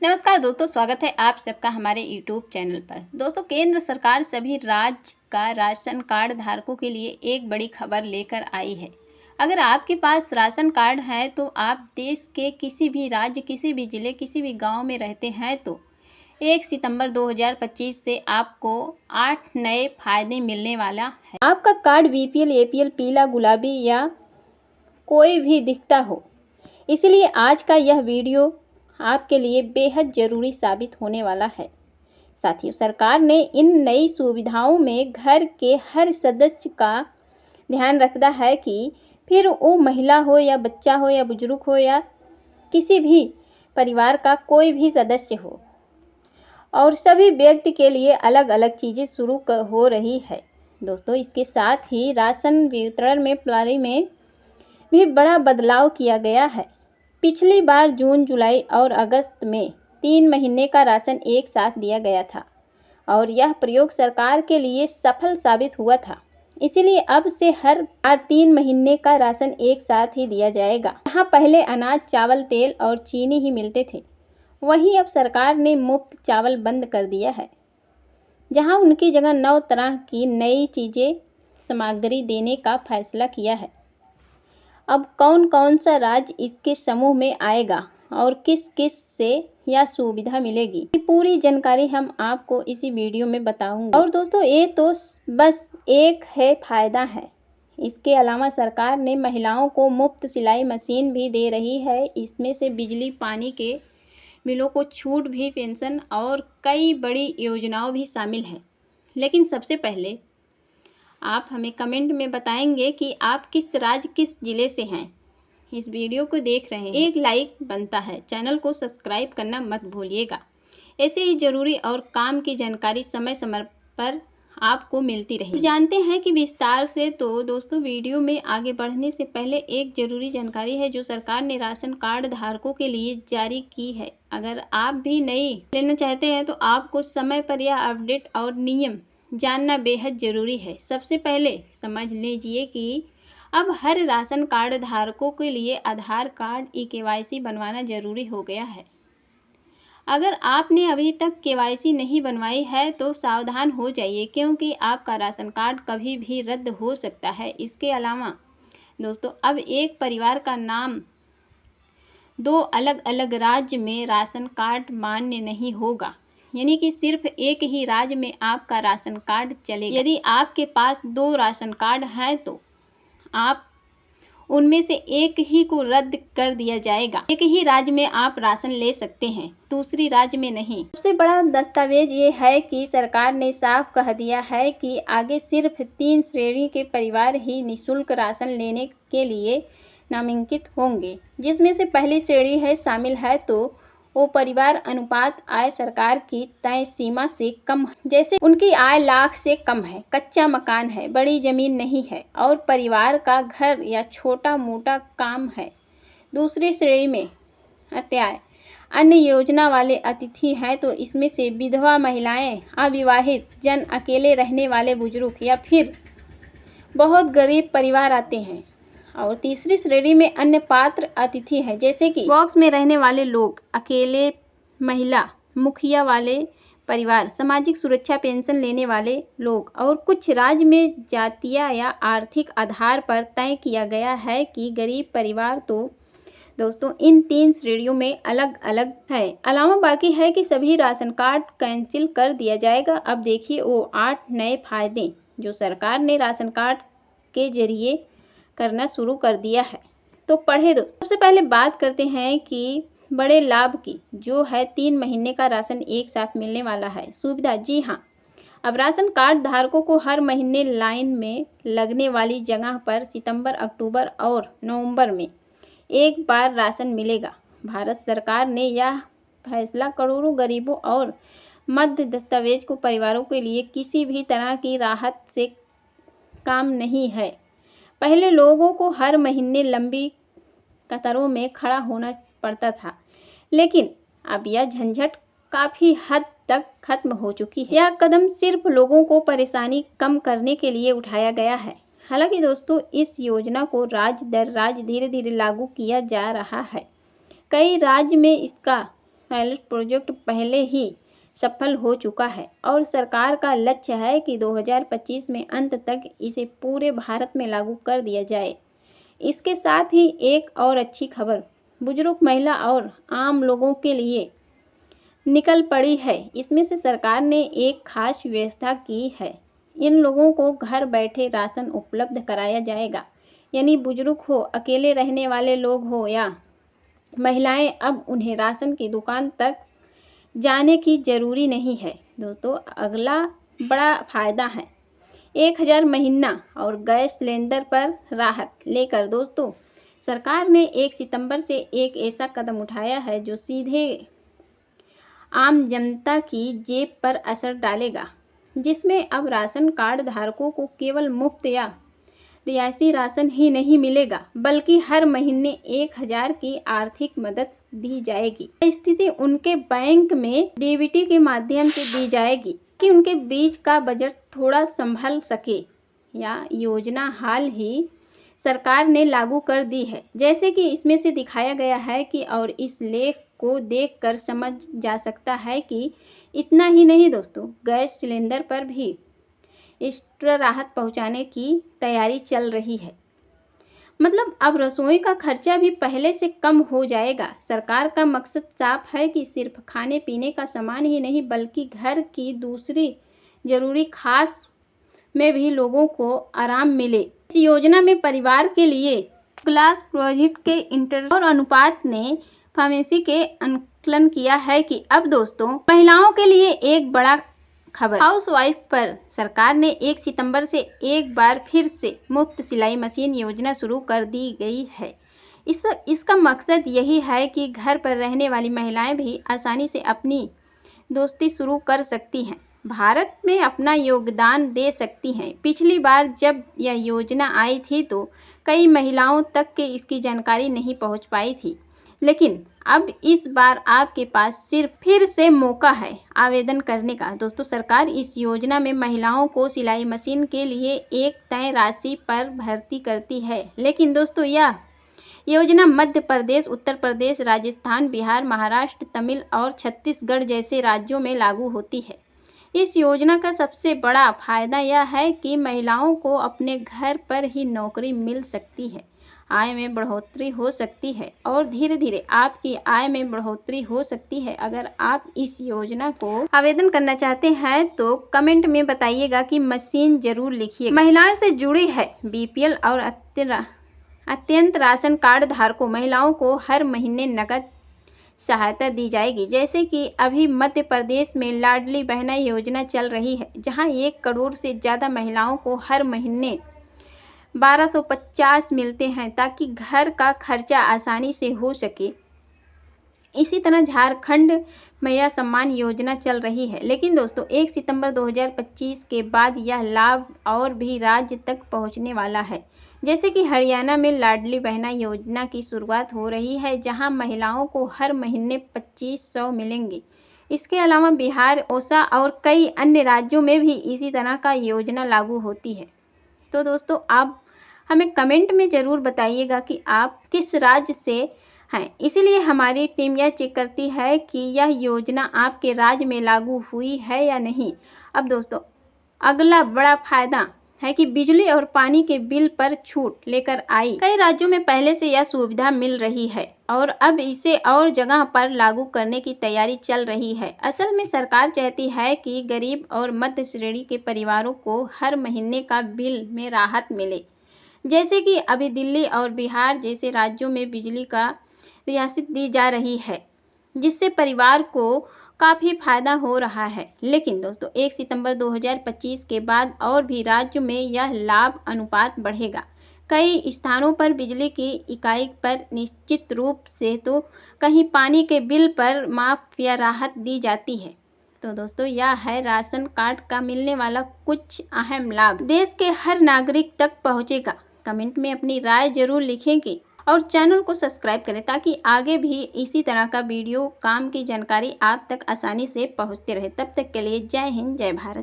नमस्कार दोस्तों, स्वागत है आप सबका हमारे YouTube चैनल पर। दोस्तों, केंद्र सरकार सभी राज्य का राशन कार्ड धारकों के लिए एक बड़ी खबर लेकर आई है। अगर आपके पास राशन कार्ड है तो आप देश के किसी भी राज्य, किसी भी ज़िले, किसी भी गांव में रहते हैं तो 1 सितंबर 2025 से आपको 8 नए फायदे मिलने वाला है। आपका कार्ड BPL, APL, पीला, गुलाबी या कोई भी दिखता हो, इसलिए आज का यह वीडियो आपके लिए बेहद ज़रूरी साबित होने वाला है। साथियों, सरकार ने इन नई सुविधाओं में घर के हर सदस्य का ध्यान रखता है कि फिर वो महिला हो या बच्चा हो या बुजुर्ग हो या किसी भी परिवार का कोई भी सदस्य हो, और सभी व्यक्ति के लिए अलग अलग चीज़ें शुरू हो रही है। दोस्तों, इसके साथ ही राशन वितरण में प्रणाली में भी बड़ा बदलाव किया गया है। पिछली बार जून, जुलाई और अगस्त में 3 महीने का राशन एक साथ दिया गया था और यह प्रयोग सरकार के लिए सफल साबित हुआ था। इसीलिए अब से हर 3 महीने का राशन एक साथ ही दिया जाएगा। जहाँ पहले अनाज, चावल, तेल और चीनी ही मिलते थे, वहीं अब सरकार ने मुफ्त चावल बंद कर दिया है, जहाँ उनकी जगह 9 तरह की नई चीज़ें सामग्री देने का फैसला किया है। अब कौन कौन सा राज्य इसके समूह में आएगा और किस किस से यह सुविधा मिलेगी, पूरी जानकारी हम आपको इसी वीडियो में बताऊंगा। और दोस्तों, ये तो बस एक है फायदा है। इसके अलावा सरकार ने महिलाओं को मुफ्त सिलाई मशीन भी दे रही है। इसमें से बिजली, पानी के बिलों को छूट भी, पेंशन और कई बड़ी योजनाओं भी शामिल है। लेकिन सबसे पहले आप हमें कमेंट में बताएंगे कि आप किस राज्य, किस ज़िले से हैं, इस वीडियो को देख रहे हैं। एक लाइक बनता है, चैनल को सब्सक्राइब करना मत भूलिएगा। ऐसे ही ज़रूरी और काम की जानकारी समय समय पर आपको मिलती रहेगी। जानते हैं कि विस्तार से। तो दोस्तों, वीडियो में आगे बढ़ने से पहले एक ज़रूरी जानकारी है जो सरकार ने राशन कार्ड धारकों के लिए जारी की है। अगर आप भी नई लेना चाहते हैं तो आपको समय पर यह अपडेट और नियम जानना बेहद ज़रूरी है। सबसे पहले समझ लीजिए कि अब हर राशन कार्ड धारकों के लिए आधार कार्ड KYC बनवाना ज़रूरी हो गया है। अगर आपने अभी तक KYC नहीं बनवाई है तो सावधान हो जाइए, क्योंकि आपका राशन कार्ड कभी भी रद्द हो सकता है। इसके अलावा दोस्तों, अब एक परिवार का नाम 2 अलग अलग राज्य में राशन कार्ड मान्य नहीं होगा, यानी कि सिर्फ एक ही राज्य में आपका राशन कार्ड चलेगा। यदि आपके पास 2 राशन कार्ड हैं तो आप उनमें से एक ही को रद्द कर दिया जाएगा। एक ही राज्य में आप राशन ले सकते हैं, दूसरी राज्य में नहीं। सबसे बड़ा दस्तावेज ये है कि सरकार ने साफ कह दिया है कि आगे सिर्फ 3 श्रेणी के परिवार ही निःशुल्क राशन लेने के लिए नामांकित होंगे, जिसमें से पहली श्रेणी है शामिल है तो वो परिवार अनुपात आय सरकार की तय सीमा से कम है, जैसे उनकी आय लाख से कम है, कच्चा मकान है, बड़ी जमीन नहीं है और परिवार का घर या छोटा मोटा काम है। दूसरी श्रेणी में अत्याय अन्य योजना वाले अतिथि हैं तो इसमें से विधवा महिलाएं, अविवाहित जन, अकेले रहने वाले बुजुर्ग या फिर बहुत गरीब परिवार आते हैं। और तीसरी श्रेणी में अन्य पात्र अतिथि हैं, जैसे कि बॉक्स में रहने वाले लोग, अकेले महिला, मुखिया वाले परिवार, सामाजिक सुरक्षा पेंशन लेने वाले लोग। और कुछ राज्य में जातीय या आर्थिक आधार पर तय किया गया है कि गरीब परिवार। तो दोस्तों, इन 3 श्रेणियों में अलग अलग है। अलावा बाकी है कि सभी राशन कार्ड कैंसिल कर दिया जाएगा। अब देखिए वो 8 नए फायदे जो सरकार ने राशन कार्ड के जरिए करना शुरू कर दिया है, तो पढ़े दो। सबसे पहले बात करते हैं कि बड़े लाभ की, जो है 3 महीने का राशन एक साथ मिलने वाला है सुविधा। जी हाँ, अब राशन कार्ड धारकों को हर महीने लाइन में लगने वाली जगह पर सितंबर, अक्टूबर और नवंबर में एक बार राशन मिलेगा। भारत सरकार ने यह फैसला करोड़ों गरीबों और मध्य दस्तावेज को परिवारों के लिए किसी भी तरह की राहत से काम नहीं है। पहले लोगों को हर महीने लंबी कतारों में खड़ा होना पड़ता था, लेकिन अब यह झंझट काफ़ी हद तक खत्म हो चुकी है। यह कदम सिर्फ लोगों को परेशानी कम करने के लिए उठाया गया है। हालांकि दोस्तों, इस योजना को राज्य दर राज्य धीरे धीरे लागू किया जा रहा है। कई राज्य में इसका पायलट प्रोजेक्ट पहले ही सफल हो चुका है और सरकार का लक्ष्य है कि 2025 में अंत तक इसे पूरे भारत में लागू कर दिया जाए। इसके साथ ही एक और अच्छी खबर बुजुर्ग, महिला और आम लोगों के लिए निकल पड़ी है। इसमें से सरकार ने एक खास व्यवस्था की है। इन लोगों को घर बैठे राशन उपलब्ध कराया जाएगा। यानी बुजुर्ग हो, अकेले रहने वाले लोग हो या महिलाएं, अब उन्हें राशन की दुकान तक जाने की ज़रूरी नहीं है। दोस्तों, अगला बड़ा फ़ायदा है 1000 महीना और गैस सिलेंडर पर राहत लेकर दोस्तों सरकार ने 1 सितंबर से एक ऐसा कदम उठाया है जो सीधे आम जनता की जेब पर असर डालेगा, जिसमें अब राशन कार्ड धारकों को केवल मुफ्त या रियायती राशन ही नहीं मिलेगा, बल्कि हर महीने 1000 की आर्थिक मदद दी जाएगी। स्थिति उनके बैंक में डीबीटी के माध्यम से दी जाएगी कि उनके बीच का बजट थोड़ा संभल सके। या योजना हाल ही सरकार ने लागू कर दी है, जैसे कि इसमें से दिखाया गया है कि और इस लेख को देखकर समझ जा सकता है कि इतना ही नहीं दोस्तों, गैस सिलेंडर पर भी एक्स्ट्रा राहत पहुंचाने की तैयारी चल रही है। मतलब अब रसोई का खर्चा भी पहले से कम हो जाएगा। सरकार का मकसद साफ है कि सिर्फ खाने पीने का सामान ही नहीं, बल्कि घर की दूसरी जरूरी खास में भी लोगों को आराम मिले। इस योजना में परिवार के लिए क्लास प्रोजेक्ट के इंटर और अनुपात ने फार्मेसी के आकलन किया है कि अब दोस्तों महिलाओं के लिए एक बड़ा खबर, हाउसवाइफ पर सरकार ने 1 सितंबर से एक बार फिर से मुफ्त सिलाई मशीन योजना शुरू कर दी गई है। इसका मकसद यही है कि घर पर रहने वाली महिलाएं भी आसानी से अपनी दोस्ती शुरू कर सकती हैं, भारत में अपना योगदान दे सकती हैं। पिछली बार जब यह योजना आई थी तो कई महिलाओं तक के इसकी जानकारी नहीं पहुंच पाई थी, लेकिन अब इस बार आपके पास सिर्फ फिर से मौका है आवेदन करने का। दोस्तों, सरकार इस योजना में महिलाओं को सिलाई मशीन के लिए एक तय राशि पर भर्ती करती है, लेकिन दोस्तों यह योजना मध्य प्रदेश, उत्तर प्रदेश, राजस्थान, बिहार, महाराष्ट्र, तमिल और छत्तीसगढ़ जैसे राज्यों में लागू होती है। इस योजना का सबसे बड़ा फायदा यह है कि महिलाओं को अपने घर पर ही नौकरी मिल सकती है, आय में बढ़ोतरी हो सकती है और धीरे धीरे आपकी आय में बढ़ोतरी हो सकती है। अगर आप इस योजना को आवेदन करना चाहते हैं तो कमेंट में बताइएगा कि मशीन जरूर लिखिए। महिलाओं से जुड़ी है बीपीएल और अत्यंत राशन कार्ड धारकों, महिलाओं को हर महीने नकद सहायता दी जाएगी। जैसे कि अभी मध्य प्रदेश में लाडली बहना योजना चल रही है, जहां 1 करोड़ से ज़्यादा महिलाओं को हर महीने 1250 मिलते हैं ताकि घर का खर्चा आसानी से हो सके। इसी तरह झारखंड में यह सम्मान योजना चल रही है, लेकिन दोस्तों 1 सितंबर 2025 के बाद यह लाभ और भी राज्य तक पहुंचने वाला है। जैसे कि हरियाणा में लाडली बहना योजना की शुरुआत हो रही है, जहां महिलाओं को हर महीने 2500 मिलेंगे। इसके अलावा बिहार, ओडिशा और कई अन्य राज्यों में भी इसी तरह का योजना लागू होती है। तो दोस्तों, आप हमें कमेंट में ज़रूर बताइएगा कि आप किस राज्य से हैं। इसीलिए हमारी टीम यह चेक करती है कि यह योजना आपके राज्य में लागू हुई है या नहीं। अब दोस्तों, अगला बड़ा फायदा है कि बिजली और पानी के बिल पर छूट लेकर आई। कई राज्यों में पहले से यह सुविधा मिल रही है और अब इसे और जगह पर लागू करने की तैयारी चल रही है। असल में सरकार चाहती है कि गरीब और मध्य श्रेणी के परिवारों को हर महीने का बिल में राहत मिले। जैसे कि अभी दिल्ली और बिहार जैसे राज्यों में बिजली का रियायत दी जा रही है, जिससे परिवार को काफ़ी फायदा हो रहा है। लेकिन दोस्तों 1 सितंबर 2025 के बाद और भी राज्यों में यह लाभ अनुपात बढ़ेगा। कई स्थानों पर बिजली की इकाई पर निश्चित रूप से तो कहीं पानी के बिल पर माफ या राहत दी जाती है। तो दोस्तों, यह है राशन कार्ड का मिलने वाला कुछ अहम लाभ, देश के हर नागरिक तक पहुंचेगा। कमेंट में अपनी राय जरूर लिखेंगे और चैनल को सब्सक्राइब करें ताकि आगे भी इसी तरह का वीडियो काम की जानकारी आप तक आसानी से पहुंचते रहे। तब तक के लिए जय हिंद, जय भारत।